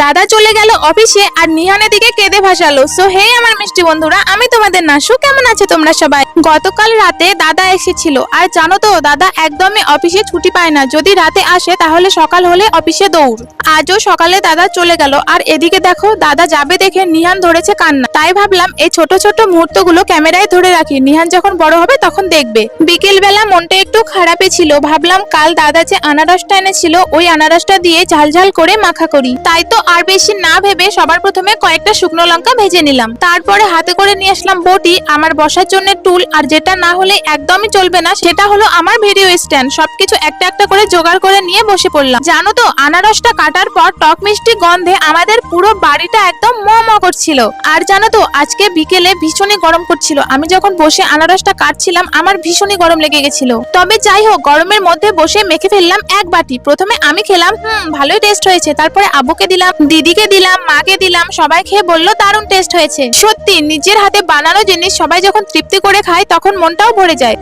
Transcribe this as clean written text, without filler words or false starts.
দাদা চলে গেল অফিসে আর নিহানের দিকে কেঁদে ভাসালো। সো হে আমার মিষ্টি বন্ধুরা, আমি তোমাদের নাসু, কেমন আছো তোমরা সবাই? গতকাল রাতে দাদা এসেছিল, আর জানো তো দাদা একদমই অফিসে ছুটি পায় না। যদি রাতে আসে তাহলে সকাল হলে অফিসে দৌড়। আজও সকালে দাদা চলে গেল, আর এদিকে দেখো দাদা যাবে দেখে নিহান ধরেছে কান্না। তাই ভাবলাম এই ছোট ছোট মুহূর্তগুলো ক্যামেরায় ধরে রাখি, নিহান যখন বড় হবে তখন দেখবে। বিকেল বেলা মনটা একটু খারাপই ছিল, ভাবলাম কাল দাদা যে আনারসটা এনেছিল ওই আনারসটা দিয়ে ঝাল ঝাল করে মাখা করি। তাই তো আর বেশি না ভেবে সবার প্রথমে কয়েকটা শুকনো লঙ্কা ভেজে নিলাম, তারপরে হাতে করে নিয়ে আসলাম বটি, আমার বসার জন্য টুল, আর যেটা না হলে একদমই চলবে না সেটা হলো আমার ভিডিও স্ট্যান্ড। সবকিছু একটা একটা করে জোগাড় করে নিয়ে বসে পড়লাম। জানো তো আনারসটা কাটার পর টক মিষ্টি গন্ধে আমাদের পুরো বাড়িটা একদম ম ম করছিল। আর জানো তো আজকে বিকেলে ভীষণই গরম করছিল, আমি যখন বসে আনারসটা কাটছিলাম আমার ভীষণই গরম লেগে গেছিল। তবে যাই হোক, গরমের মধ্যে বসে মেখে ফেললাম এক বাটি। প্রথমে আমি খেলাম, ভালোই টেস্ট হয়েছে। তারপরে আব্বুকে দিলাম, দিদিকে দিলাম, মাকে দিলাম, সবাই খেয়ে বললো দারুণ টেস্ট হয়েছে। সত্যি নিজের হাতে বানানো জিনিস সবাই যখন তৃপ্তি করে খায় তখন মনটাও ভরে যায়।